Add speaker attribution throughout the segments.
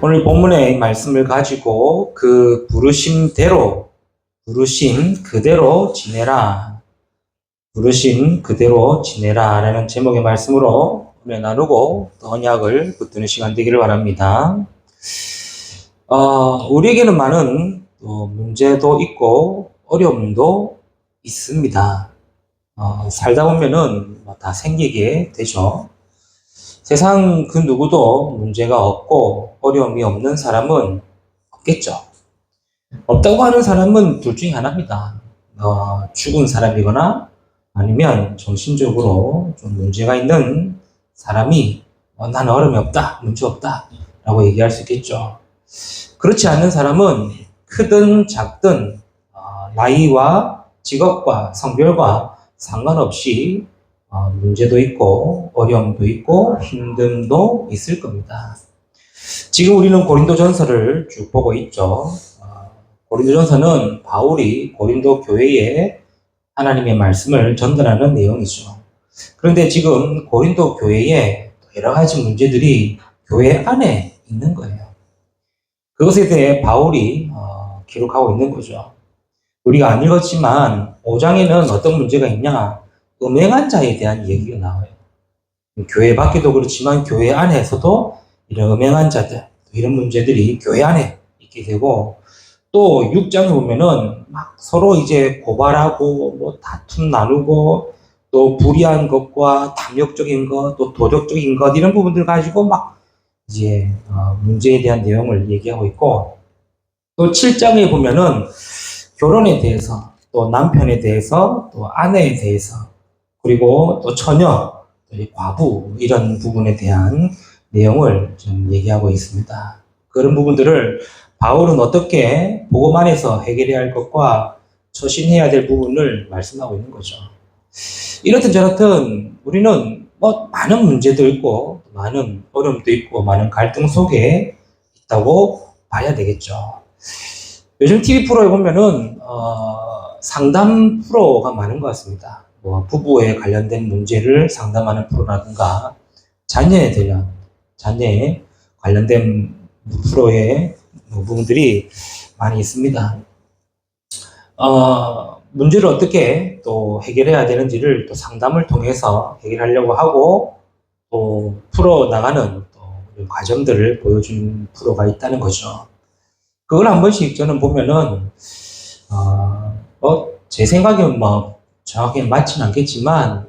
Speaker 1: 오늘 본문의 말씀을 가지고 그 부르심 그대로 지내라. 부르심 그대로 지내라. 라는 제목의 말씀으로 오늘 나누고 또 언약을 붙드는 시간 되기를 바랍니다. 우리에게는 많은 문제도 있고 어려움도 있습니다. 살다 보면은 다 생기게 되죠. 세상 그 누구도 문제가 없고 어려움이 없는 사람은 없겠죠. 없다고 하는 사람은 둘 중에 하나입니다. 죽은 사람이거나 아니면 정신적으로 좀 문제가 있는 사람이 나는 어려움이 없다, 문제 없다 라고 얘기할 수 있겠죠. 그렇지 않은 사람은 크든 작든 나이와 직업과 성별과 상관없이 문제도 있고 어려움도 있고 힘듦도 있을 겁니다. 지금 우리는 고린도전서를 쭉 보고 있죠. 고린도전서는 바울이 고린도 교회에 하나님의 말씀을 전달하는 내용이죠. 그런데 지금 고린도 교회에 여러 가지 문제들이 교회 안에 있는 거예요. 그것에 대해 바울이 기록하고 있는 거죠. 우리가 안 읽었지만 5장에는 어떤 문제가 있냐? 음행한 자에 대한 얘기가 나와요. 교회 밖에도 그렇지만 교회 안에서도 이런 음행한 자들, 이런 문제들이 교회 안에 있게 되고, 또 6장에 보면은 막 서로 이제 고발하고 뭐 다툼 나누고 또 불의한 것과 탐욕적인 것, 또 도덕적인 것 이런 부분들 가지고 막 이제 문제에 대한 내용을 얘기하고 있고, 또 7장에 보면은 결혼에 대해서, 또 남편에 대해서, 또 아내에 대해서, 그리고 또 처녀, 또 과부 이런 부분에 대한 내용을 좀 얘기하고 있습니다. 그런 부분들을 바울은 어떻게 복음 안에서 해결해야 할 것과 처신해야 될 부분을 말씀하고 있는 거죠. 이렇든 저렇든 우리는 많은 문제도 있고 많은 어려움도 있고 많은 갈등 속에 있다고 봐야 되겠죠. 요즘 TV 프로에 보면은 상담 프로가 많은 것 같습니다. 부부에 관련된 문제를 상담하는 프로라든가 자녀에 관련된 프로의 부분들이 많이 있습니다. 문제를 어떻게 또 해결해야 되는지를 또 상담을 통해서 해결하려고 하고 또 풀어나가는 또 과정들을 보여준 프로가 있다는 거죠. 그걸 한 번씩 저는 보면은 제 생각에는 정확히 맞지는 않겠지만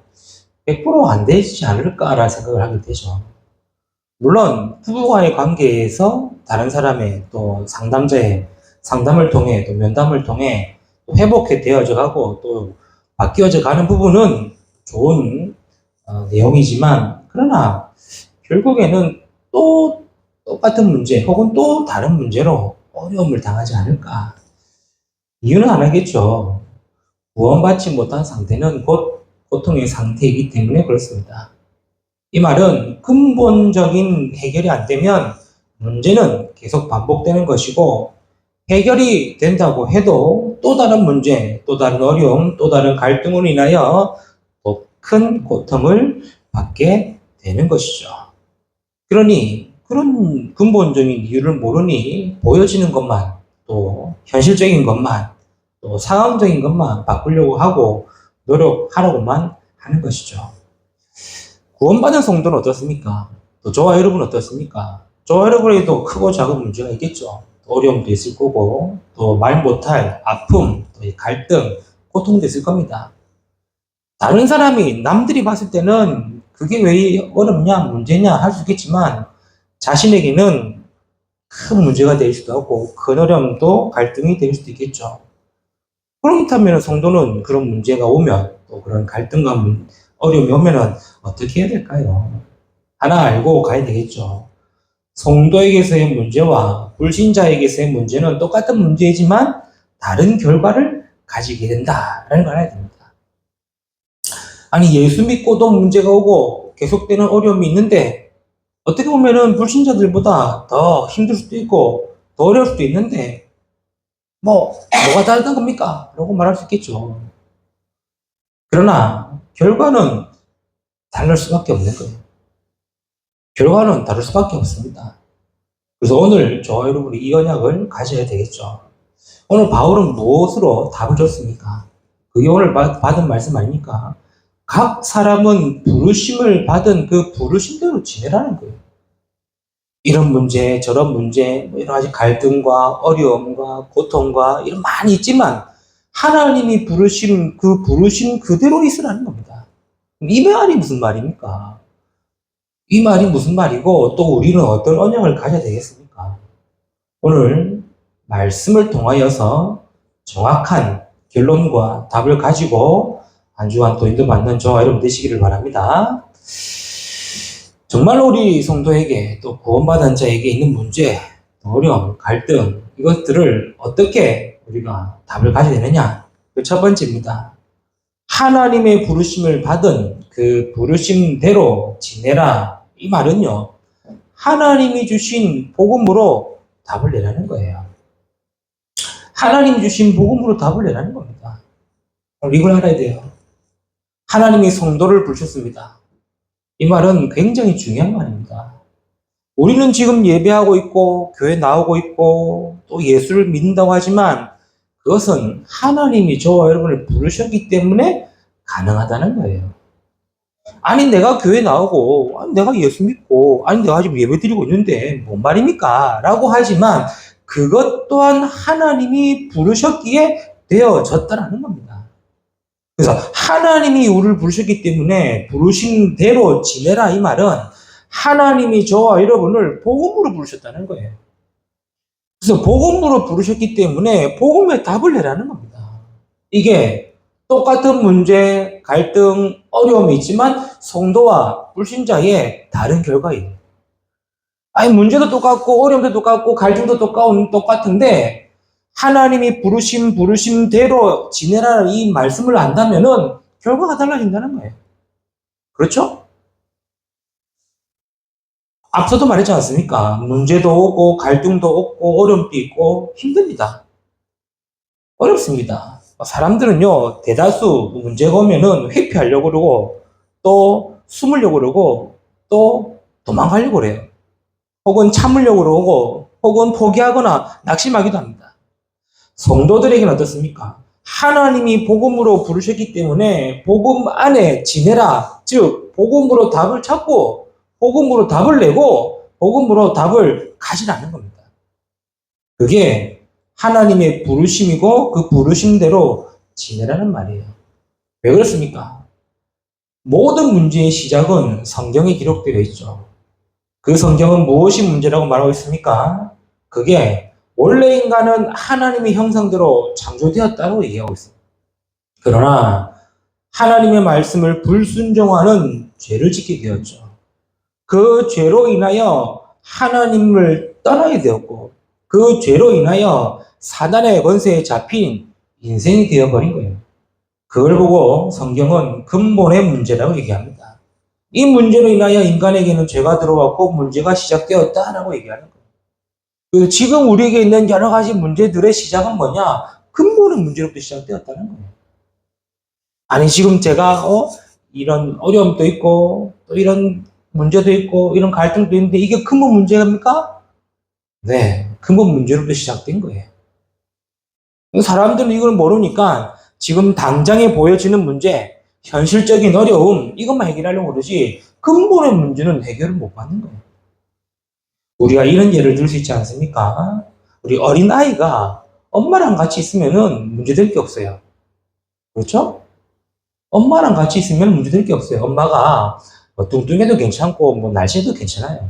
Speaker 1: 100%안 되지 않을까라는 생각을 하게 되죠. 물론 부부와의 관계에서 다른 사람의 또 상담자의 상담을 통해 또 면담을 통해 또 회복해 되어져 가고 또 바뀌어져 가는 부분은 좋은 내용이지만, 그러나 결국에는 또 똑같은 문제 혹은 또 다른 문제로 어려움을 당하지 않을까. 이유는 하나겠죠. 구원받지 못한 상태는 곧 고통의 상태이기 때문에 그렇습니다. 이 말은 근본적인 해결이 안 되면 문제는 계속 반복되는 것이고, 해결이 된다고 해도 또 다른 문제, 또 다른 어려움, 또 다른 갈등으로 인하여 더 큰 고통을 받게 되는 것이죠. 그러니 그런 근본적인 이유를 모르니 보여지는 것만, 또 현실적인 것만, 또 상황적인 것만 바꾸려고 하고 노력하려고만 하는 것이죠. 구원받은 성도는 어떻습니까? 또 저와 여러분은 어떻습니까? 저와 여러분에도 크고 작은 문제가 있겠죠. 어려움도 있을 거고, 또 말 못할 아픔, 또 갈등, 고통도 있을 겁니다. 다른 사람이, 남들이 봤을 때는 그게 왜 어렵냐, 문제냐 할 수 있겠지만, 자신에게는 큰 문제가 될 수도 있고, 큰 어려움도 갈등이 될 수도 있겠죠. 그렇다면 성도는 그런 문제가 오면, 또 그런 갈등과 어려움이 오면은 어떻게 해야 될까요? 하나 알고 가야 되겠죠. 성도에게서의 문제와 불신자에게서의 문제는 똑같은 문제이지만 다른 결과를 가지게 된다라는 걸 알아야 됩니다. 아니, 예수 믿고도 문제가 오고 계속되는 어려움이 있는데 어떻게 보면은 불신자들보다 더 힘들 수도 있고 더 어려울 수도 있는데 뭐가 다르다는 겁니까? 라고 말할 수 있겠죠. 그러나 결과는 다를 수밖에 없는 거예요. 결과는 다를 수밖에 없습니다. 그래서 오늘 저와 여러분이 이 언약을 가져야 되겠죠. 오늘 바울은 무엇으로 답을 줬습니까? 그게 오늘 받은 말씀 아닙니까? 각 사람은 부르심을 받은 그 부르심대로 지내라는 거예요. 이런 문제, 저런 문제, 뭐 여러 가지 갈등과 어려움과 고통과 이런 많이 있지만 하나님이 부르심, 그 부르심 그대로 있으라는 겁니다. 이 말이 무슨 말입니까? 이 말이 무슨 말이고 또 우리는 어떤 언약을 가져야 되겠습니까? 오늘 말씀을 통하여서 정확한 결론과 답을 가지고 한 주간 또 인도받는 저와 여러분 되시기를 바랍니다. 정말로 우리 성도에게 또 구원받은 자에게 있는 문제, 어려움, 갈등 이것들을 어떻게 우리가 답을 가져야 되느냐? 그 첫 번째입니다. 하나님의 부르심을 받은 그 부르심대로 지내라. 이 말은요. 하나님이 주신 복음으로 답을 내라는 거예요. 하나님 주신 복음으로 답을 내라는 겁니다. 이걸 알아야 돼요. 하나님이 성도를 부르셨습니다. 이 말은 굉장히 중요한 말입니다. 우리는 지금 예배하고 있고 교회 나오고 있고 또 예수를 믿는다고 하지만 그것은 하나님이 저와 여러분을 부르셨기 때문에 가능하다는 거예요. 아니 내가 교회 나오고 아니 내가 예수 믿고 아니 내가 지금 예배 드리고 있는데 뭔 말입니까? 라고 하지만 그것 또한 하나님이 부르셨기에 되어졌다라는 겁니다. 그래서 하나님이 우리를 부르셨기 때문에 부르신 대로 지내라 이 말은 하나님이 저와 여러분을 복음으로 부르셨다는 거예요. 그래서 복음으로 부르셨기 때문에 복음의 답을 내라는 겁니다. 이게 똑같은 문제, 갈등, 어려움이 있지만 성도와 불신자의 다른 결과예요. 아니 문제도 똑같고 어려움도 똑같고 갈등도 똑같은데 하나님이 부르심대로 지내라는 이 말씀을 안다면은 결과가 달라진다는 거예요. 그렇죠? 앞서도 말했지 않습니까? 문제도 오고 갈등도 오고 어려움도 있고 힘듭니다. 어렵습니다. 사람들은요 대다수 문제가 오면은 회피하려고 그러고 또 숨으려고 그러고 또 도망가려고 그래요. 혹은 참으려고 그러고 혹은 포기하거나 낙심하기도 합니다. 성도들에게는 어떻습니까? 하나님이 복음으로 부르셨기 때문에 복음 안에 지내라. 즉 복음으로 답을 찾고 복음으로 답을 내고 복음으로 답을 가지라는 겁니다. 그게 하나님의 부르심이고 그 부르심대로 지내라는 말이에요. 왜 그렇습니까? 모든 문제의 시작은 성경에 기록되어 있죠. 그 성경은 무엇이 문제라고 말하고 있습니까? 그게 원래 인간은 하나님의 형상대로 창조되었다고 얘기하고 있습니다. 그러나 하나님의 말씀을 불순종하는 죄를 짓게 되었죠. 그 죄로 인하여 하나님을 떠나게 되었고 그 죄로 인하여 사단의 권세에 잡힌 인생이 되어버린 거예요. 그걸 보고 성경은 근본의 문제라고 얘기합니다. 이 문제로 인하여 인간에게는 죄가 들어왔고 문제가 시작되었다라고 얘기하는 거예요. 그래서 지금 우리에게 있는 여러 가지 문제들의 시작은 뭐냐? 근본의 문제로부터 시작되었다는 거예요. 아니 지금 제가 이런 어려움도 있고 또 이런 문제도 있고 이런 갈등도 있는데 이게 근본 문제입니까? 네, 근본 문제로부터 시작된 거예요. 사람들은 이걸 모르니까 지금 당장에 보여지는 문제, 현실적인 어려움 이것만 해결하려고 그러지 근본의 문제는 해결을 못 받는 거예요. 우리가 이런 예를 들 수 있지 않습니까? 우리 어린아이가 엄마랑 같이 있으면은 문제될 게 없어요. 그렇죠? 엄마랑 같이 있으면 문제될 게 없어요. 엄마가 뭐 뚱뚱해도 괜찮고 뭐 날씬해도 괜찮아요.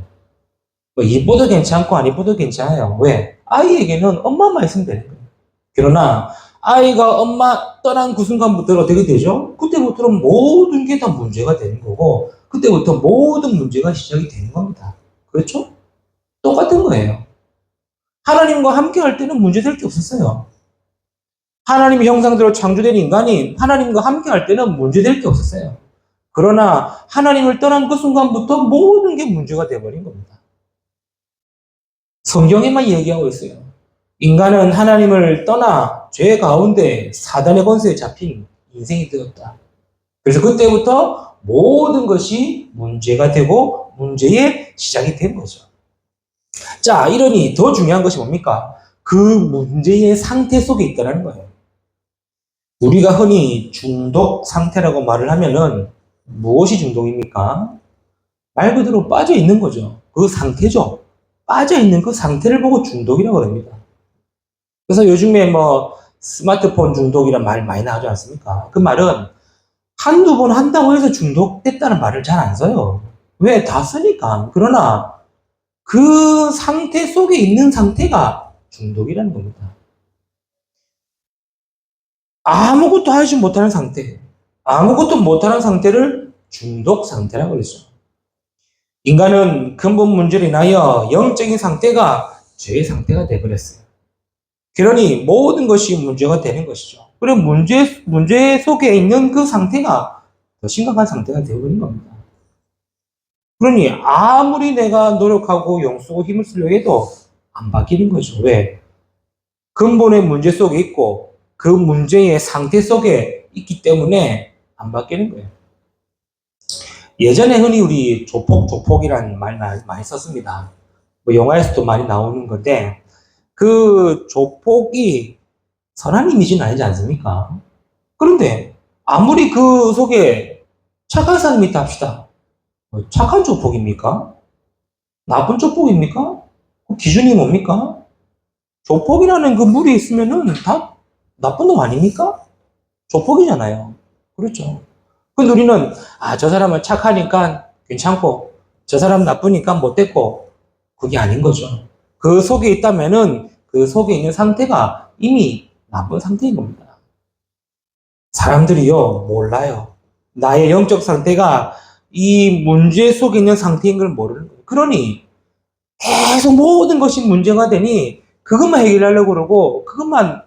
Speaker 1: 뭐 이뻐도 괜찮고 안 이뻐도 괜찮아요. 왜? 아이에게는 엄마만 있으면 되는 거예요. 그러나 아이가 엄마 떠난 그 순간부터 어떻게 되죠? 그때부터는 모든 게 다 문제가 되는 거고 그때부터 모든 문제가 시작이 되는 겁니다. 그렇죠? 똑같은 거예요. 하나님과 함께 할 때는 문제될 게 없었어요. 하나님의 형상대로 창조된 인간이 하나님과 함께 할 때는 문제될 게 없었어요. 그러나 하나님을 떠난 그 순간부터 모든 게 문제가 되어버린 겁니다. 성경에만 얘기하고 있어요. 인간은 하나님을 떠나 죄 가운데 사단의 권세에 잡힌 인생이 되었다. 그래서 그때부터 모든 것이 문제가 되고 문제의 시작이 된 거죠. 자, 이러니 더 중요한 것이 뭡니까? 그 문제의 상태 속에 있다는 거예요. 우리가 흔히 중독 상태라고 말을 하면은 무엇이 중독입니까? 말 그대로 빠져 있는 거죠. 그 상태죠. 빠져 있는 그 상태를 보고 중독이라고 합니다. 그래서 요즘에 뭐 스마트폰 중독이란 말 많이 나오지 않습니까? 그 말은 한두 번 한다고 해서 중독됐다는 말을 잘 안 써요. 왜? 다 쓰니까. 그러나 그 상태 속에 있는 상태가 중독이라는 겁니다. 아무것도 하지 못하는 상태. 아무것도 못하는 상태를 중독 상태라고 그러죠. 인간은 근본 문제로 인하여 영적인 상태가 죄의 상태가 되어버렸어요. 그러니 모든 것이 문제가 되는 것이죠. 그리고 문제 속에 있는 그 상태가 더 심각한 상태가 되어버린 겁니다. 그러니 아무리 내가 노력하고 영쓰고 힘을 쓰려고 해도 안 바뀌는 거죠. 왜? 근본의 문제 속에 있고 그 문제의 상태 속에 있기 때문에 안 바뀌는 거예요. 예전에 흔히 우리 조폭이라는 말 많이 썼습니다. 뭐 영화에서도 많이 나오는 건데 그 조폭이 선한 이미지는 아니지 않습니까? 그런데 아무리 그 속에 착한 사람이 있다 합시다. 착한 조폭입니까? 나쁜 조폭입니까? 그 기준이 뭡니까? 조폭이라는 그 물이 있으면은 다 나쁜 놈 아닙니까? 조폭이잖아요. 그렇죠. 근데 우리는, 저 사람은 착하니까 괜찮고, 저 사람 나쁘니까 못됐고, 그게 아닌 거죠. 그 속에 있다면은 그 속에 있는 상태가 이미 나쁜 상태인 겁니다. 사람들이요, 몰라요. 나의 영적 상태가 이 문제 속에 있는 상태인 걸 모르는 거예요. 그러니 계속 모든 것이 문제가 되니 그것만 해결하려고 그러고 그것만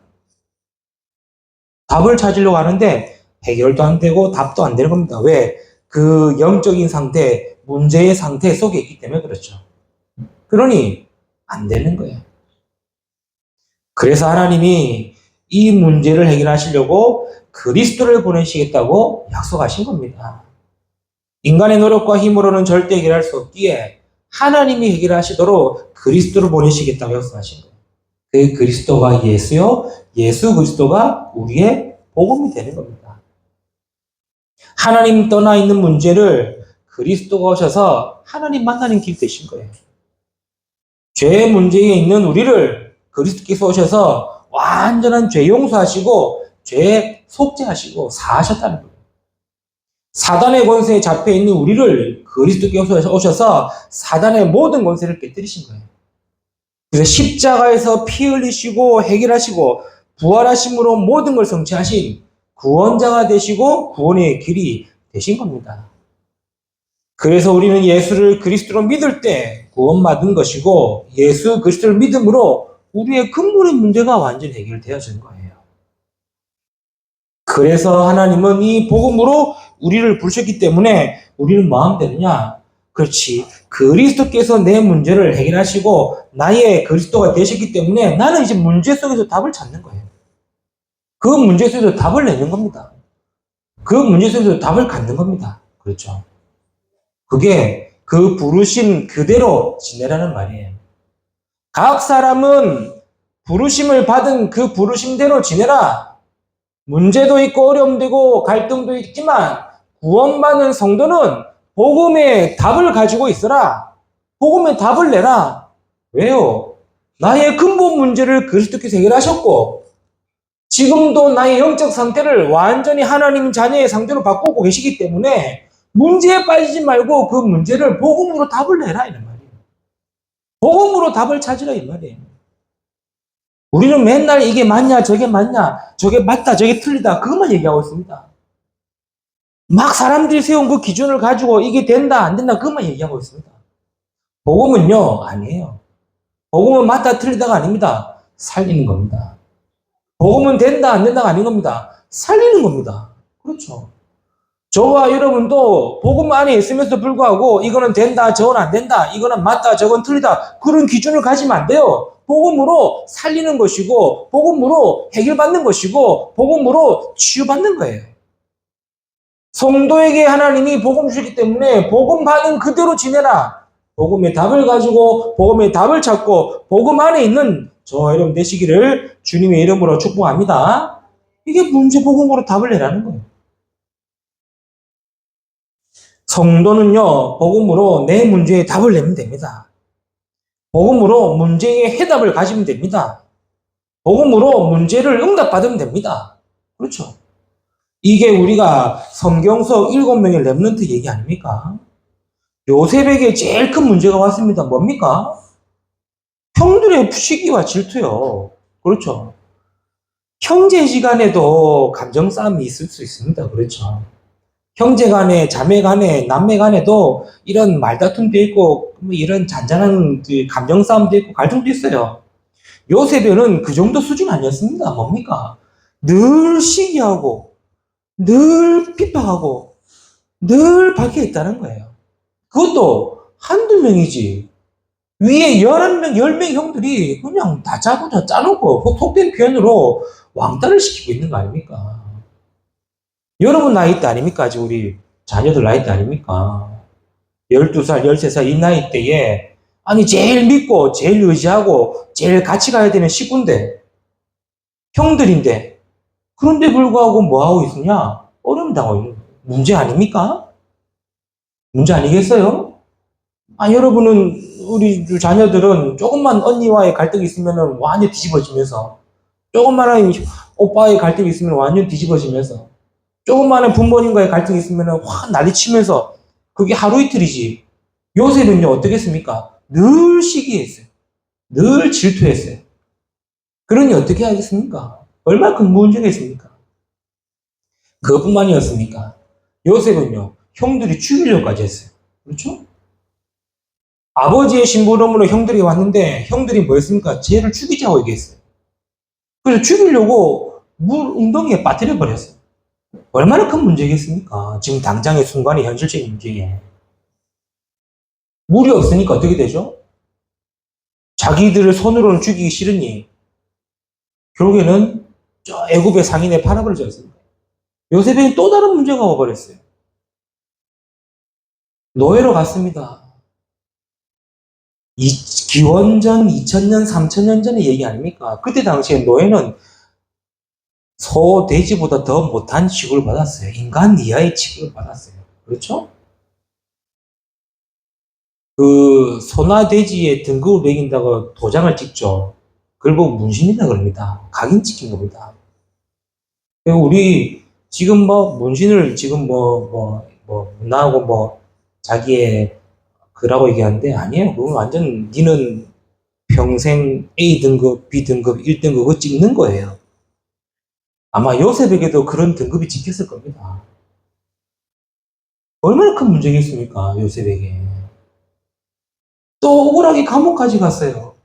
Speaker 1: 답을 찾으려고 하는데 해결도 안 되고 답도 안 되는 겁니다. 왜? 그 영적인 상태, 문제의 상태 속에 있기 때문에 그렇죠. 그러니 안 되는 거예요. 그래서 하나님이 이 문제를 해결하시려고 그리스도를 보내시겠다고 약속하신 겁니다. 인간의 노력과 힘으로는 절대 해결할 수 없기에 하나님이 해결하시도록 그리스도를 보내시겠다고 약속하신 거예요. 그 그리스도가 예수요, 예수 그리스도가 우리의 복음이 되는 겁니다. 하나님 떠나 있는 문제를 그리스도가 오셔서 하나님 만나는 길 되신 거예요. 죄 문제에 있는 우리를 그리스도께서 오셔서 완전한 죄 용서하시고 죄 속죄하시고 사하셨다는 거예요. 사단의 권세에 잡혀 있는 우리를 그리스도께서 오셔서 사단의 모든 권세를 깨뜨리신 거예요. 그래서 십자가에서 피 흘리시고 해결하시고 부활하심으로 모든 걸 성취하신 구원자가 되시고 구원의 길이 되신 겁니다. 그래서 우리는 예수를 그리스도로 믿을 때 구원받은 것이고 예수 그리스도를 믿음으로 우리의 근본의 문제가 완전히 해결되어진 거예요. 그래서 하나님은 이 복음으로 우리를 부르셨기 때문에 우리는 뭐 하면 되느냐? 그렇지. 그리스도께서 내 문제를 해결하시고 나의 그리스도가 되셨기 때문에 나는 이제 문제 속에서 답을 찾는 거예요. 그 문제 속에서 답을 내는 겁니다. 그 문제 속에서 답을 갖는 겁니다. 그렇죠. 그게 그 부르심 그대로 지내라는 말이에요. 각 사람은 부르심을 받은 그 부르심대로 지내라. 문제도 있고 어려움도 있고 갈등도 있지만 구원받은 성도는 복음의 답을 가지고 있어라. 복음의 답을 내라. 왜요? 나의 근본 문제를 그리스도께서 해결하셨고 지금도 나의 영적 상태를 완전히 하나님 자녀의 상태로 바꾸고 계시기 때문에 문제에 빠지지 말고 그 문제를 복음으로 답을 내라 이런 말이에요. 복음으로 답을 찾으라 이 말이에요. 우리는 맨날 이게 맞냐 저게 맞냐 저게 맞다 저게 틀리다 그것만 얘기하고 있습니다. 막 사람들이 세운 그 기준을 가지고 이게 된다 안 된다 그것만 얘기하고 있습니다. 복음은요 아니에요. 복음은 맞다 틀리다가 아닙니다. 살리는 겁니다. 복음은 된다 안 된다가 아닌 겁니다. 살리는 겁니다. 그렇죠. 저와 여러분도 복음 안에 있으면서 불구하고 이거는 된다 저건 안 된다 이거는 맞다 저건 틀리다 그런 기준을 가지면 안 돼요. 복음으로 살리는 것이고 복음으로 해결받는 것이고 복음으로 치유받는 거예요. 성도에게 하나님이 복음 주시기 때문에 복음 받은 그대로 지내라. 복음의 답을 가지고 복음의 답을 찾고 복음 안에 있는 저와 여러분 되시기를 주님의 이름으로 축복합니다. 이게 문제 복음으로 답을 내라는 거예요. 성도는요, 복음으로 내 문제에 답을 내면 됩니다. 복음으로 문제의 해답을 가지면 됩니다. 복음으로 문제를 응답받으면 됩니다. 그렇죠? 이게 우리가 성경서 7명의 렘넌트 얘기 아닙니까? 요셉에게 제일 큰 문제가 왔습니다. 뭡니까? 형들의 시기와 질투요. 그렇죠? 형제지간에도 감정 싸움이 있을 수 있습니다. 그렇죠? 형제간에, 자매간에, 남매간에도 이런 말다툼도 있고 이런 잔잔한 감정 싸움도 있고 갈등도 있어요. 요셉은 그 정도 수준 아니었습니다. 뭡니까? 늘 시기하고 늘 핍박하고 늘 밖에 있다는 거예요. 그것도 한두 명이지. 위에 11명, 10명 형들이 그냥 다 짜고 다 짜놓고 속된 표현으로 왕따를 시키고 있는 거 아닙니까? 여러분 나이 때 아닙니까? 아직 우리 자녀들 나이 때 아닙니까? 12살, 13살 이 나이 때에 아니 제일 믿고 제일 의지하고 제일 같이 가야 되는 식구인데 형들인데 그런데 불구하고 뭐하고 있으냐? 어려움 당하고 있는 거예요. 문제 아닙니까? 문제 아니겠어요? 아, 여러분은, 우리 자녀들은 조금만 언니와의 갈등이 있으면 완전 뒤집어지면서, 조금만 오빠의 갈등이 있으면 완전 뒤집어지면서, 조금만 부모님과의 갈등이 있으면 확 난리치면서, 그게 하루 이틀이지. 요셉은요, 어떻게 했습니까? 늘 시기했어요. 늘 질투했어요. 그러니 어떻게 하겠습니까? 얼마큼 문제가 있습니까? 그것뿐만이었습니까? 요셉은요, 형들이 죽이려고까지 했어요. 그렇죠? 아버지의 심부름으로 형들이 왔는데 형들이 뭐였습니까? 쟤를 죽이자고 얘기했어요. 그래서 죽이려고 물 웅덩이에 빠뜨려 버렸어요. 얼마나 큰 문제겠습니까? 지금 당장의 순간의 현실적인 문제에. 물이 없으니까 어떻게 되죠? 자기들을 손으로는 죽이기 싫으니 결국에는 저 애굽의 상인에 팔아버렸습니다. 요셉에게 또 다른 문제가 와버렸어요. 노예로 갔습니다. 기원전 2000년, 3000년 전의 얘기 아닙니까? 그때 당시에 노예는 소, 돼지보다 더 못한 취급을 받았어요. 인간 이하의 취급을 받았어요. 그렇죠? 그 소나 돼지의 등급을 매긴다고 도장을 찍죠. 그걸 보고 문신이라 그럽니다. 각인 찍힌 겁니다. 우리 지금 뭐 문신을 지금 나하고 자기의 그라고 얘기하는데 아니에요. 그건 완전 니는 평생 A등급, B등급, 1등급 그거 찍는 거예요. 아마 요셉에게도 그런 등급이 찍혔을 겁니다. 얼마나 큰 문제겠습니까, 요셉에게. 또 억울하게 감옥까지 갔어요.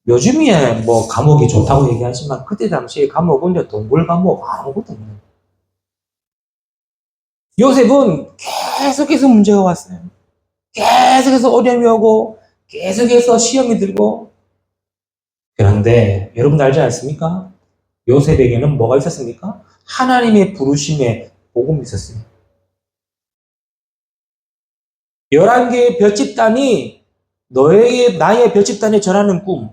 Speaker 1: 요즘에 뭐 감옥이 좋다고 얘기하지만 그때 당시에 감옥은 동굴 감옥 아무것도 없는. 요셉은 계속해서 문제가 왔어요. 계속해서 어려움이 오고 계속해서 시험이 들고. 그런데 여러분 알지 않습니까? 요셉에게는 뭐가 있었습니까? 하나님의 부르심에 복음이 있었어요. 11개의 별집단이 너에게 나의 별집단에 전하는 꿈,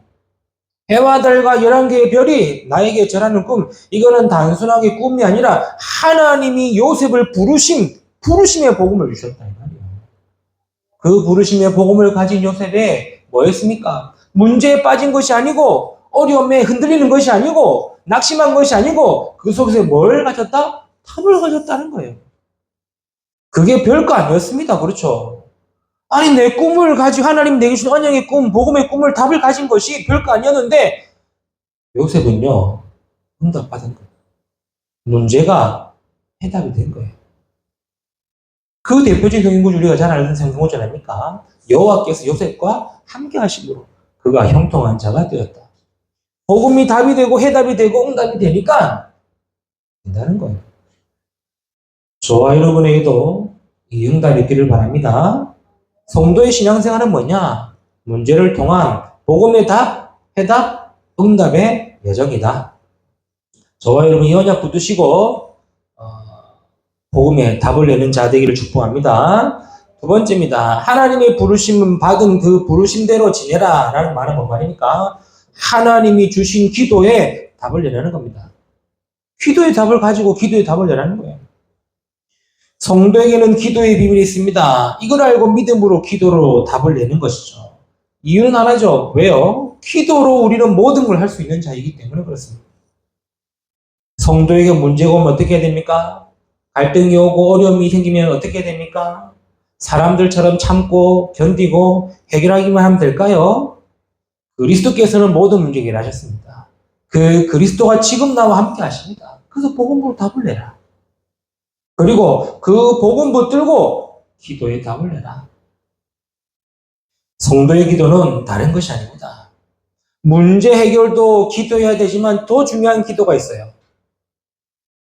Speaker 1: 해와 달과 11개의 별이 나에게 전하는 꿈, 이거는 단순하게 꿈이 아니라 하나님이 요셉을 부르심의 복음을 주셨다 이 말이에요. 그 부르심의 복음을 가진 요셉에 뭐였습니까? 문제에 빠진 것이 아니고 어려움에 흔들리는 것이 아니고 낙심한 것이 아니고 그 속에서 뭘 가졌다? 탑을 가졌다는 거예요. 그게 별거 아니었습니다. 그렇죠? 아니 내 꿈을 가지고 하나님 내게 주신 언약의 꿈, 복음의 꿈을 답을 가진 것이 별거 아니었는데 요셉은요 응답받은 거예요. 문제가 해답이 된 거예요. 그 대표적인 성경구절 우리가 잘 아는 성경구절 아닙니까? 여호와께서 요셉과 함께 하심으로 그가 형통한 자가 되었다. 복음이 답이 되고 해답이 되고 응답이 되니까 된다는 거예요. 저와 여러분에게도 이 응답이 있기를 바랍니다. 성도의 신앙생활은 뭐냐? 문제를 통한 복음의 답, 해답, 응답의 여정이다. 저와 여러분 이 언약 붙드시고 복음의 답을 내는 자 되기를 축복합니다. 두 번째입니다. 하나님의 부르심은 받은 그 부르심대로 지내라 라는 말은 뭔 말입니까? 하나님이 주신 기도에 답을 내라는 겁니다. 기도의 답을 가지고 기도의 답을 내라는 거예요. 성도에게는 기도의 비밀이 있습니다. 이걸 알고 믿음으로 기도로 답을 내는 것이죠. 이유는 하나죠. 왜요? 기도로 우리는 모든 걸 할 수 있는 자이기 때문에 그렇습니다. 성도에게 문제가 오면 어떻게 해야 됩니까? 갈등이 오고 어려움이 생기면 어떻게 해야 됩니까? 사람들처럼 참고 견디고 해결하기만 하면 될까요? 그리스도께서는 모든 문제 해결하셨습니다. 그 그리스도가 지금 나와 함께 하십니다. 그래서 복음으로 답을 내라. 그리고 그 복음 붙들고 기도에 답을 내라. 성도의 기도는 다른 것이 아닙니다. 문제 해결도 기도해야 되지만 더 중요한 기도가 있어요.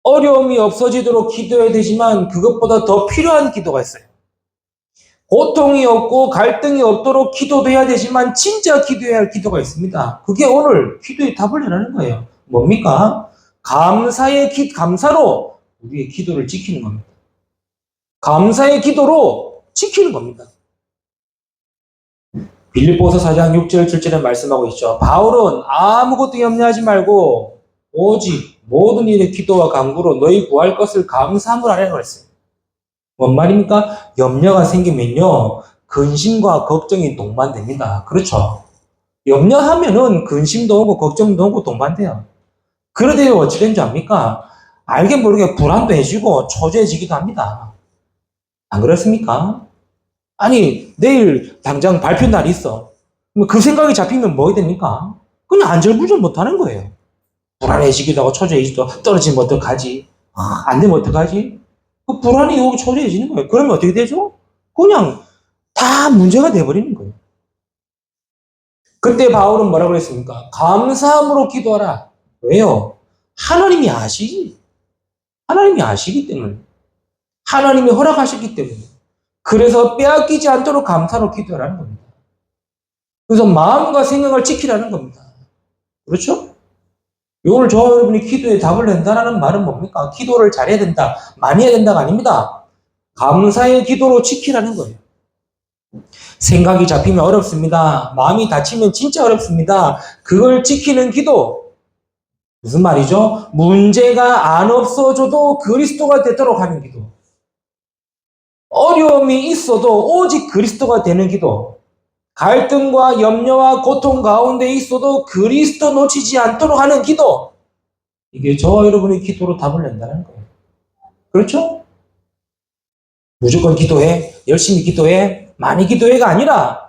Speaker 1: 어려움이 없어지도록 기도해야 되지만 그것보다 더 필요한 기도가 있어요. 고통이 없고 갈등이 없도록 기도도 해야 되지만 진짜 기도해야 할 기도가 있습니다. 그게 오늘 기도의 답을 내라는 거예요. 뭡니까? 감사로 우리의 기도를 지키는 겁니다. 감사의 기도로 지키는 겁니다. 빌립보서 4장 6절 7절에 말씀하고 있죠. 바울은 아무것도 염려하지 말고 오직 모든 일의 기도와 간구로 너희 구할 것을 감사함으로 하라고 했어요. 뭔 말입니까? 염려가 생기면요, 근심과 걱정이 동반됩니다. 그렇죠? 염려하면은 근심도 오고 걱정도 오고 동반돼요. 그러되 어찌 된 줄 압니까? 알게 모르게 불안도 해지고 초조해지기도 합니다. 안 그렇습니까? 아니, 내일 당장 발표 날이 있어. 그 생각이 잡히면 뭐 해야 됩니까? 그냥 안절부절 못하는 거예요. 불안해지기도 하고 초조해지기도 하고 떨어지면 어떡하지? 안 되면 어떡하지? 그 불안이 오고 초조해지는 거예요. 그러면 어떻게 되죠? 그냥 다 문제가 돼버리는 거예요. 그때 바울은 뭐라고 그랬습니까? 감사함으로 기도하라. 왜요? 하나님이 아시기. 하나님이 아시기 때문에. 하나님이 허락하셨기 때문에. 그래서 빼앗기지 않도록 감사로 기도하라는 겁니다. 그래서 마음과 생각을 지키라는 겁니다. 그렇죠? 오늘 저와 여러분이 기도에 답을 낸다는 말은 뭡니까? 기도를 잘해야 된다, 많이 해야 된다가 아닙니다. 감사의 기도로 지키라는 거예요. 생각이 잡히면 어렵습니다. 마음이 다치면 진짜 어렵습니다. 그걸 지키는 기도. 무슨 말이죠? 문제가 안 없어져도 그리스도가 되도록 하는 기도. 어려움이 있어도 오직 그리스도가 되는 기도. 갈등과 염려와 고통 가운데 있어도 그리스도 놓치지 않도록 하는 기도. 이게 저와 여러분의 기도로 답을 낸다는 거예요. 그렇죠? 무조건 기도해, 열심히 기도해, 많이 기도해가 아니라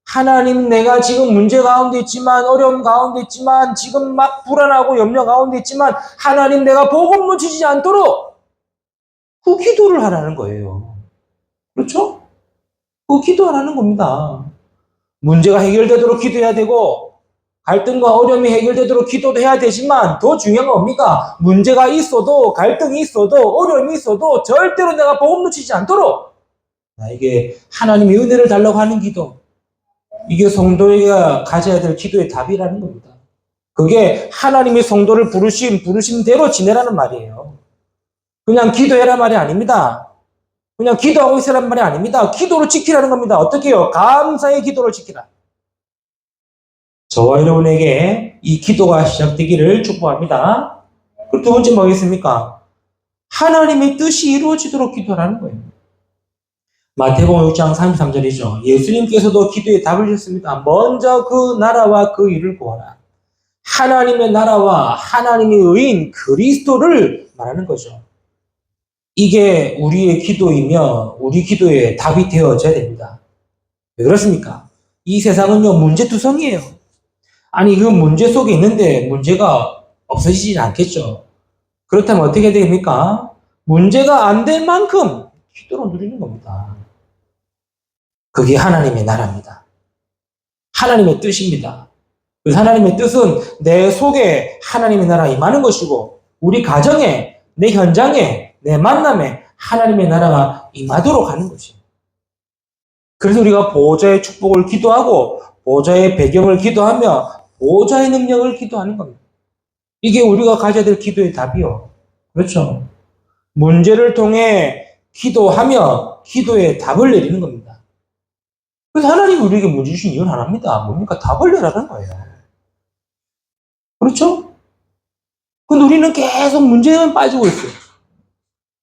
Speaker 1: 하나님, 내가 지금 문제 가운데 있지만, 어려움 가운데 있지만, 지금 막 불안하고 염려 가운데 있지만, 하나님, 내가 복음 놓치지 않도록 그 기도를 하라는 거예요. 그렇죠? 그 기도하라는 겁니다. 문제가 해결되도록 기도해야 되고, 갈등과 어려움이 해결되도록 기도도 해야 되지만, 더 중요한 건 뭡니까? 문제가 있어도, 갈등이 있어도, 어려움이 있어도, 절대로 내가 복음 놓치지 않도록 나에게 하나님의 은혜를 달라고 하는 기도. 이게 성도가 가져야 될 기도의 답이라는 겁니다. 그게 하나님의 성도를 부르심대로 지내라는 말이에요. 그냥 기도해라 말이 아닙니다. 그냥 기도하고 있으라는 말이 아닙니다. 기도를 지키라는 겁니다. 어떻게 해요? 감사의 기도를 지키라. 저와 여러분에게 이 기도가 시작되기를 축복합니다. 그리고 두 번째 뭐겠습니까? 하나님의 뜻이 이루어지도록 기도하라는 거예요. 마태복음 6장 33절이죠. 예수님께서도 기도에 답을 주셨습니다. 먼저 그 나라와 그 일을 구하라. 하나님의 나라와 하나님의 의인 그리스도를 말하는 거죠. 이게 우리의 기도이며 우리 기도에 답이 되어져야 됩니다. 왜 그렇습니까? 이 세상은요, 문제투성이에요. 아니, 그 문제 속에 있는데 문제가 없어지지 않겠죠. 그렇다면 어떻게 됩니까? 문제가 안 될 만큼 기도로 누리는 겁니다. 그게 하나님의 나라입니다. 하나님의 뜻입니다. 그래서 하나님의 뜻은 내 속에 하나님의 나라가 임하는 것이고, 우리 가정에, 내 현장에, 내 만남에 하나님의 나라가 임하도록 하는 것이에요. 그래서 우리가 보호자의 축복을 기도하고, 보호자의 배경을 기도하며, 보호자의 능력을 기도하는 겁니다. 이게 우리가 가져야 될 기도의 답이요. 그렇죠. 문제를 통해 기도하며 기도에 답을 내리는 겁니다. 그래서 하나님이 우리에게 문제 주신 이유는 하나입니다. 뭡니까? 답을 내라는 거예요. 그렇죠? 근데 우리는 계속 문제에 빠지고 있어요.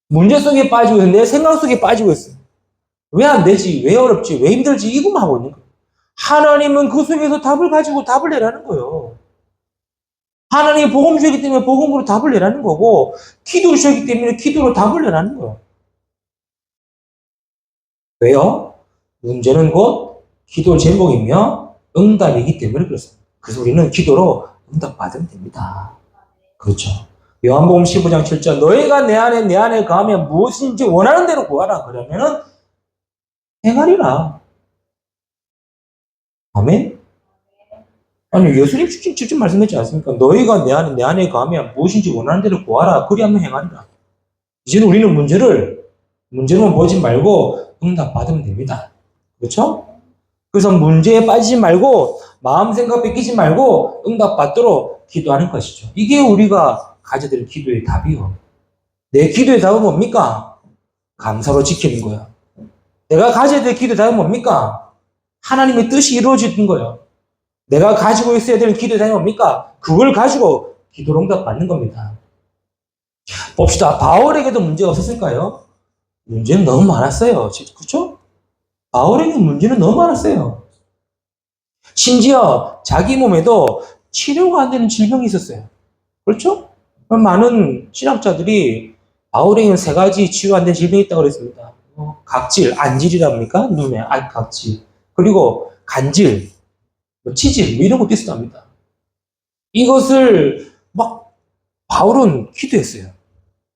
Speaker 1: 문제 속에 빠지고 있어요. 내 생각 속에 빠지고 있어요. 왜 안 되지? 왜 어렵지? 왜 힘들지? 이것만 하고 있는 거예요. 하나님은 그 속에서 답을 가지고 답을 내라는 거예요. 하나님이 복음 주셨기 때문에 복음으로 답을 내라는 거고, 기도 주셨기 때문에 기도로 답을 내라는 거예요. 왜요? 문제는 곧 기도 제목이며 응답이기 때문에 그렇습니다. 그래서 우리는 기도로 응답받으면 됩니다. 그렇죠. 요한복음 15장 7절 너희가 내 안에 거하면 무엇인지 원하는 대로 구하라. 그러면은 행하리라. 아멘? 아니 예수님 직접 말씀했지 않습니까? 너희가 내 안에 거하면 무엇인지 원하는 대로 구하라. 그리하면 행하리라. 이제는 우리는 문제로만 보지 말고 응답받으면 됩니다. 그렇죠? 그래서 문제에 빠지지 말고 마음 생각 뺏기지 말고 응답받도록 기도하는 것이죠. 이게 우리가 가져야 될 기도의 답이요. 내 기도의 답은 뭡니까? 감사로 지키는 거예요. 내가 가져야 될 기도의 답은 뭡니까? 하나님의 뜻이 이루어지는 거예요. 내가 가지고 있어야 될 기도의 답이 뭡니까? 그걸 가지고 기도로 응답받는 겁니다. 봅시다. 바울에게도 문제가 없었을까요? 문제는 너무 많았어요. 그렇죠? 바울에게 문제는 너무 많았어요. 심지어 자기 몸에도 치료가 안 되는 질병이 있었어요. 그렇죠? 많은 신학자들이 바울에게는 세 가지 치료 안 된 질병이 있다고 그랬습니다. 각질, 안질이랍니까? 눈에 각질. 그리고 간질, 치질, 이런 것도 있었답니다. 이것을 막 바울은 기도했어요.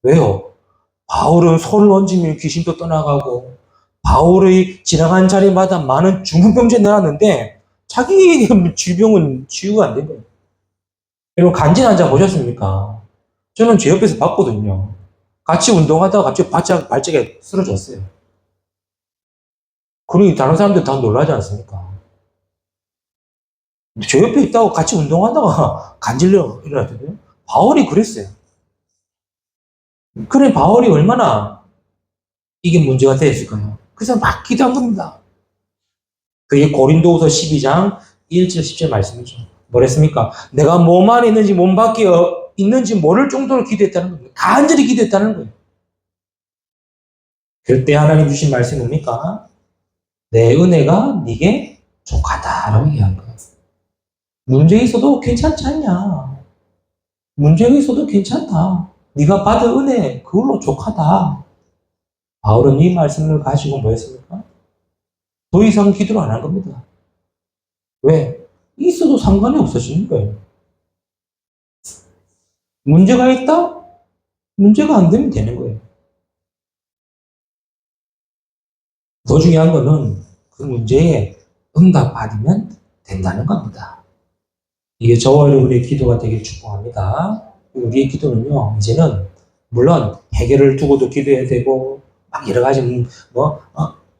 Speaker 1: 왜요? 바울은 손을 얹으면 귀신도 떠나가고 바울의 지나간 자리마다 많은 중풍병자 내놨는데 자기 질병은 치유가 안 된 거예요. 여러분 간질 환자 보셨습니까? 저는 제 옆에서 봤거든요. 같이 운동하다가 갑자기 발작에 쓰러졌어요. 그러니 다른 사람들 다 놀라지 않습니까? 제 옆에 있다고 같이 운동하다가 간질려 일어났거든요. 바울이 그랬어요. 그래 바울이 얼마나 이게 문제가 됐을까요? 그래서 막 기도한 겁니다. 그게 고린도후서 12장 1절 10절 말씀이죠. 뭐랬습니까? 내가 몸 안에 있는지 몸 밖에 있는지 모를 정도로 기도했다는 겁니다. 간절히 기도했다는 거예요. 그때 하나님 주신 말씀이 뭡니까? 내 은혜가 네게 족하다라고 얘기한 거예요. 문제 있어도 괜찮지 않냐? 문제가 있어도 괜찮다. 네가 받은 은혜 그걸로 족하다. 바울은 이 말씀을 가지고 뭐 했습니까? 더 이상 기도를 안 한 겁니다. 왜? 있어도 상관이 없어지는 거예요. 문제가 있다? 문제가 안 되면 되는 거예요. 더 중요한 거는 그 문제에 응답받으면 된다는 겁니다. 이게 저와 여러분의 기도가 되길 축복합니다. 우리의 기도는요, 이제는 물론 해결을 두고도 기도해야 되고 막 여러 가지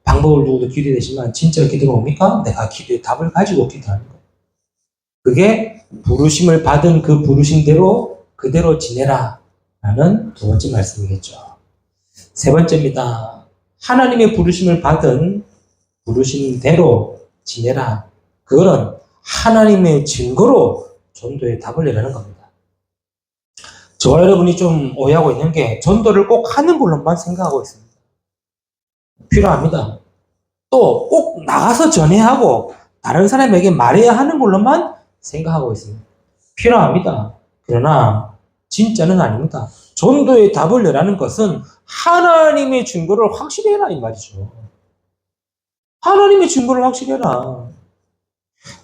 Speaker 1: 방법을 두고도 기도해야 되지만 진짜 기도가 뭡니까? 내가 기도의 답을 가지고 기도하는 거예요. 그게 부르심을 받은 그 부르심대로 그대로 지내라 라는 두 번째 말씀이겠죠. 세 번째입니다. 하나님의 부르심을 받은 부르심대로 지내라. 그거는 하나님의 증거로 전도의 답을 내라는 겁니다. 저와 여러분이 좀 오해하고 있는 게 전도를 꼭 하는 걸로만 생각하고 있습니다. 필요합니다. 또 꼭 나가서 전해하고 다른 사람에게 말해야 하는 걸로만 생각하고 있습니다. 필요합니다. 그러나 진짜는 아닙니다. 전도의 답을 내라는 것은 하나님의 증거를 확실히 해라 이 말이죠. 하나님의 증거를 확실히 해라.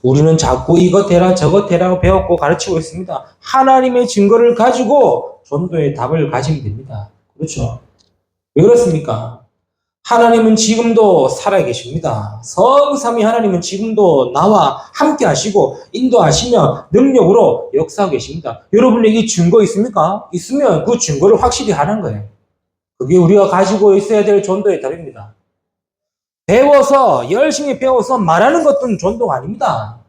Speaker 1: 우리는 자꾸 이것 해라 저것 해라고 배웠고 가르치고 있습니다. 하나님의 증거를 가지고 전도의 답을 가지면 됩니다. 그렇죠? 왜 그렇습니까? 하나님은 지금도 살아계십니다. 성삼위 하나님은 지금도 나와 함께 하시고 인도하시며 능력으로 역사하고 계십니다. 여러분에게 증거 있습니까? 있으면 그 증거를 확실히 하는 거예요. 그게 우리가 가지고 있어야 될 전도의 답입니다. 배워서 열심히 배워서 말하는 것은 전도가 아닙니다.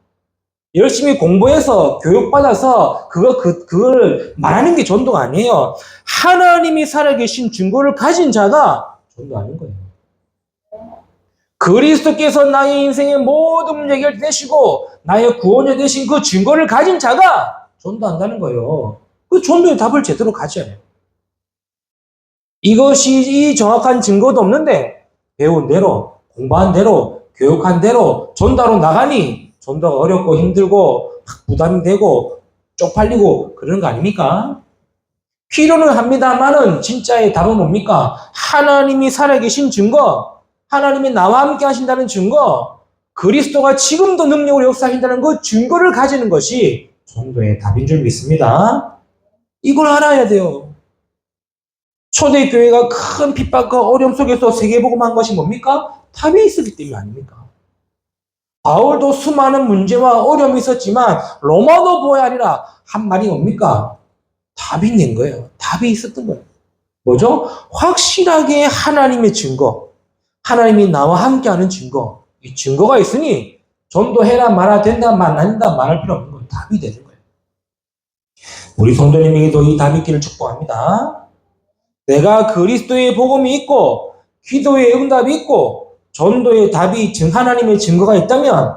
Speaker 1: 열심히 공부해서 교육받아서 그걸 말하는 게 전도가 아니에요. 하나님이 살아계신 증거를 가진 자가 전도 아닌 거예요. 그리스도께서 나의 인생의 모든 문제 해결되시고 나의 구원이 되신 그 증거를 가진 자가 전도한다는 거예요. 그 전도의 답을 제대로 가져야 해요. 이것이 이 정확한 증거도 없는데 배운 대로, 공부한 대로, 교육한 대로 전도하러 나가니 전도가 어렵고 힘들고 부담이 되고 쪽팔리고 그런 거 아닙니까? 필요는 합니다만은 진짜의 답은 뭡니까? 하나님이 살아계신 증거, 하나님이 나와 함께 하신다는 증거, 그리스도가 지금도 능력으로 역사하신다는 그 증거를 가지는 것이 전도의 답인 줄 믿습니다. 이걸 알아야 돼요. 초대교회가 큰 핍박과 어려움 속에서 세계복음한 것이 뭡니까? 답이 있었기 때문이 아닙니까? 바울도 수많은 문제와 어려움이 있었지만 로마도 보아야 하리라 한 말이 뭡니까? 답이 있는 거예요. 답이 있었던 거예요. 뭐죠? 확실하게 하나님의 증거, 하나님이 나와 함께하는 증거, 이 증거가 있으니 전도해라 말아 된다 말 안 된다 말할 필요 없는 거예요. 답이 되는 거예요. 우리 성도님에게도 이 답이 있기를 축복합니다. 내가 그리스도의 복음이 있고 기도의 응답이 있고 전도의 답이 하나님의 증거가 있다면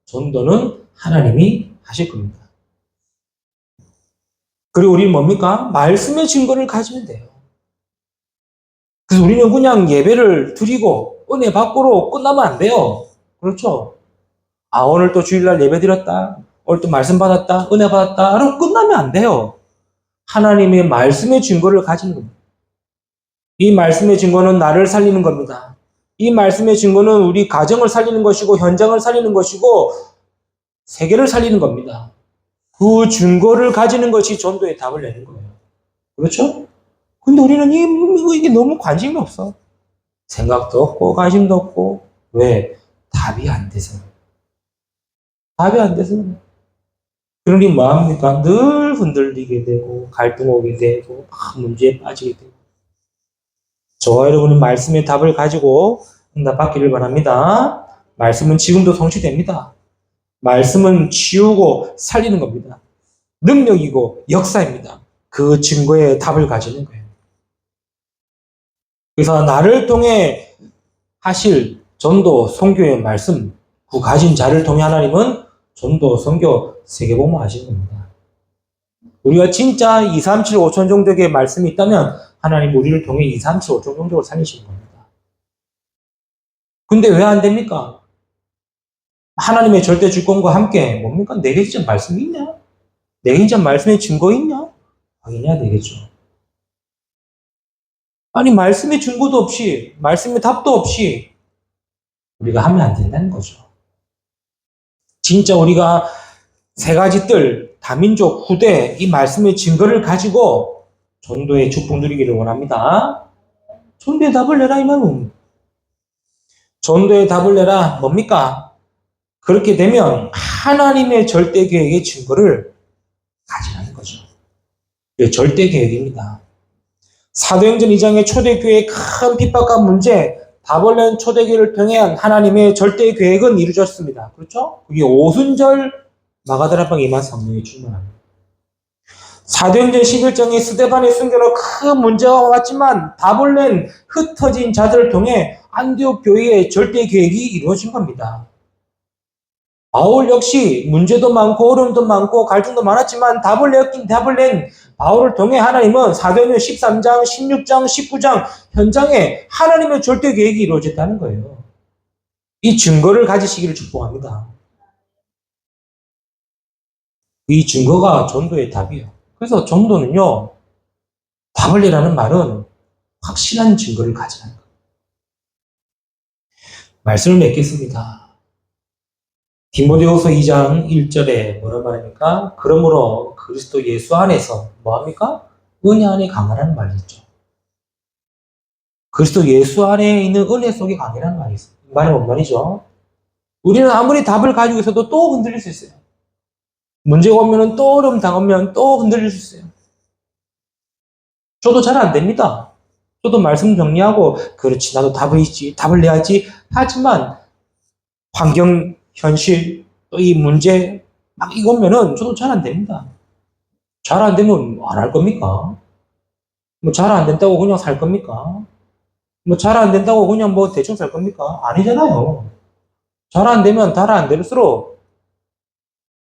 Speaker 1: 전도는 하나님이 하실 겁니다. 그리고 우리는 뭡니까? 말씀의 증거를 가지면 돼요. 그래서 우리는 그냥 예배를 드리고 은혜 받고로 끝나면 안 돼요. 그렇죠? 아, 오늘 또 주일날 예배 드렸다. 오늘 또 말씀 받았다. 은혜 받았다. 그럼 끝나면 안 돼요. 하나님의 말씀의 증거를 가지는 겁니다. 이 말씀의 증거는 나를 살리는 겁니다. 이 말씀의 증거는 우리 가정을 살리는 것이고 현장을 살리는 것이고 세계를 살리는 겁니다. 그 증거를 가지는 것이 전도의 답을 내는 거예요. 그렇죠? 근데 우리는 이게 너무 관심이 없어. 생각도 없고 관심도 없고 왜? 답이 안 돼서. 답이 안 돼서. 그러니 뭐합니까? 늘 흔들리게 되고 갈등 오게 되고 막 문제에 빠지게 되고. 저와 여러분은 말씀의 답을 가지고 응답받기를 바랍니다. 말씀은 지금도 성취됩니다. 말씀은 치우고 살리는 겁니다. 능력이고 역사입니다. 그 증거의 답을 가지는 거예요. 그래서 나를 통해 하실 전도, 선교의 말씀, 그 가진 자를 통해 하나님은 전도, 선교, 세계복음 하시는 겁니다. 우리가 진짜 2, 3, 7, 5천 종족의 말씀이 있다면 하나님 우리를 통해 2, 3, 7, 5천 종족을 살리시는 겁니다. 근데 왜 안 됩니까? 하나님의 절대 주권과 함께 뭡니까? 내게 진짜 말씀이 있냐? 내게 진짜 말씀의 증거 있냐? 확인해야 되겠죠. 아니 말씀의 증거도 없이 말씀의 답도 없이 우리가 하면 안 된다는 거죠. 진짜 우리가 세 가지 뜰, 다민족, 후대 이 말씀의 증거를 가지고 전도의 축복 누리기를 원합니다. 전도의 답을 내라 이 말은. 전도의 답을 내라 뭡니까? 그렇게 되면 하나님의 절대 계획의 증거를 가지라는 거죠. 절대 계획입니다. 사도행전 2장의 초대교회의 큰 핍박과 문제, 답을 낸 초대교회를 통해 하나님의 절대 계획은 이루어졌습니다. 그렇죠? 그게 오순절 마가다락방 2만 3명이 충만합니다. 사도행전 11장의 스데반의 순교로 큰 문제가 왔지만 답을 낸 흩어진 자들을 통해 안디옥 교회의 절대 계획이 이루어진 겁니다. 바울 역시 문제도 많고 어려움도 많고 갈등도 많았지만 답을 낸 바울을 통해 하나님은 사도행전 13장, 16장, 19장 현장에 하나님의 절대 계획이 이루어졌다는 거예요. 이 증거를 가지시기를 축복합니다. 이 증거가 전도의 답이에요. 그래서 전도는요, 답을 내라는 말은 확실한 증거를 가지라는 거예요. 말씀을 맺겠습니다. 디모데후서 2장 1절에 뭐라 말합니까? 그러므로 그리스도 예수 안에서 뭐합니까? 은혜 안에 강하라는 말이 있죠. 그리스도 예수 안에 있는 은혜 속에 강하라는 말이 있어요. 이 말이 뭔 말이죠? 우리는 아무리 답을 가지고 있어도 또 흔들릴 수 있어요. 문제가 오면 또 어려움 당하면 또 흔들릴 수 있어요. 저도 잘 안 됩니다. 저도 말씀 정리하고 그렇지 나도 답을 있지 답을 내야지 하지만 환경 현실 또 이 문제 막 이거면은 저도 잘 안 됩니다. 잘 안 되면 안 할 겁니까? 뭐 잘 안 된다고 그냥 살 겁니까? 뭐 잘 안 된다고 그냥 뭐 대충 살 겁니까? 아니잖아요. 잘 안 되면 잘 안 될수록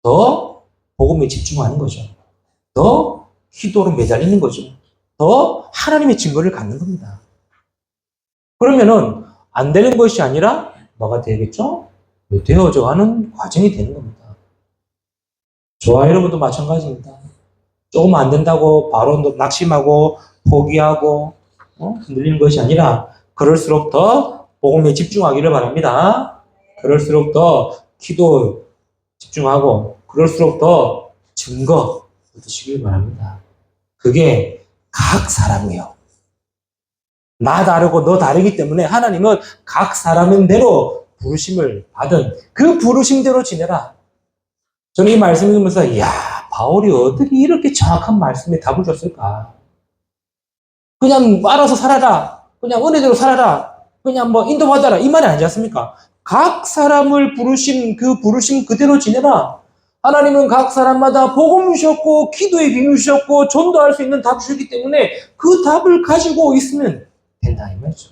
Speaker 1: 더 복음에 집중하는 거죠. 더 기도로 매달리는 거죠. 더 하나님의 증거를 갖는 겁니다. 그러면은 안 되는 것이 아니라 뭐가 되겠죠? 되어져가는 과정이 되는 겁니다. 저와 여러분도 마찬가지입니다. 조금 안 된다고 바로 낙심하고 포기하고 흔들리는 것이 아니라 그럴수록 더 복음에 집중하기를 바랍니다. 그럴수록 더 기도 집중하고 그럴수록 더 증거 얻으시길 바랍니다. 그게 각 사람이에요. 나 다르고 너 다르기 때문에 하나님은 각 사람인 대로 부르심을 받은 그 부르심대로 지내라. 저는 이 말씀 읽으면서 이야 바울이 어떻게 이렇게 정확한 말씀에 답을 줬을까? 그냥 알아서 살아라. 그냥 은혜대로 살아라. 그냥 뭐 인도받아라. 이 말이 아니지 않습니까? 각 사람을 부르신 그 부르심 그대로 지내라. 하나님은 각 사람마다 복음 주셨고 기도의 비밀 주셨고 전도할 수 있는 답 주셨기 때문에 그 답을 가지고 있으면 된다 이 말이죠.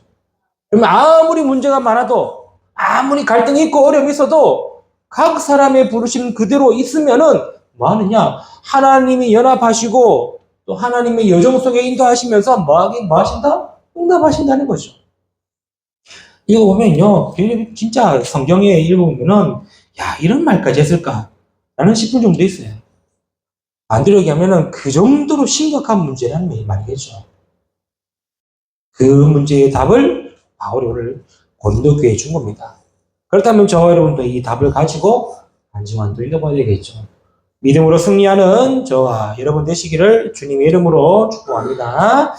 Speaker 1: 그러면 아무리 문제가 많아도 아무리 갈등이 있고 어려움이 있어도 각 사람의 부르심 그대로 있으면은 뭐 하느냐? 하나님이 연합하시고 또 하나님의 여정 속에 인도하시면서 뭐 하신다? 응답하신다는 거죠. 이거 보면요, 진짜 성경에 읽어보면은 야 이런 말까지 했을까? 라는 싶을 정도 있어요. 반대로 얘기하면은 그 정도로 심각한 문제라는 말이겠죠. 그 문제의 답을 바울이 오늘 고린도 교회에 준 겁니다. 그렇다면 저와 여러분도 이 답을 가지고 안정환도 읽어봐야 되겠죠. 믿음으로 승리하는 저와 여러분 되시기를 주님의 이름으로 축복합니다.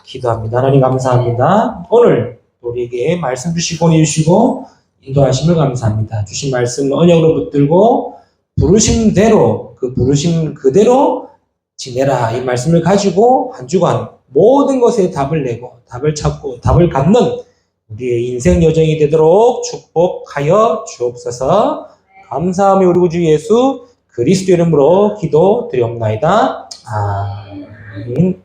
Speaker 1: 기도합니다. 하나님 감사합니다. 오늘 우리에게 말씀 주시고 내주시고 인도하심을 감사합니다. 주신 말씀 언약으로 붙들고 부르심대로 그 부르심 그대로 지내라 이 말씀을 가지고 한 주간 모든 것에 답을 내고 답을 찾고 답을 갖는 우리의 인생 여정이 되도록 축복하여 주옵소서. 감사하며 우리 구주 예수 그리스도 이름으로 기도 드리옵나이다. 아멘.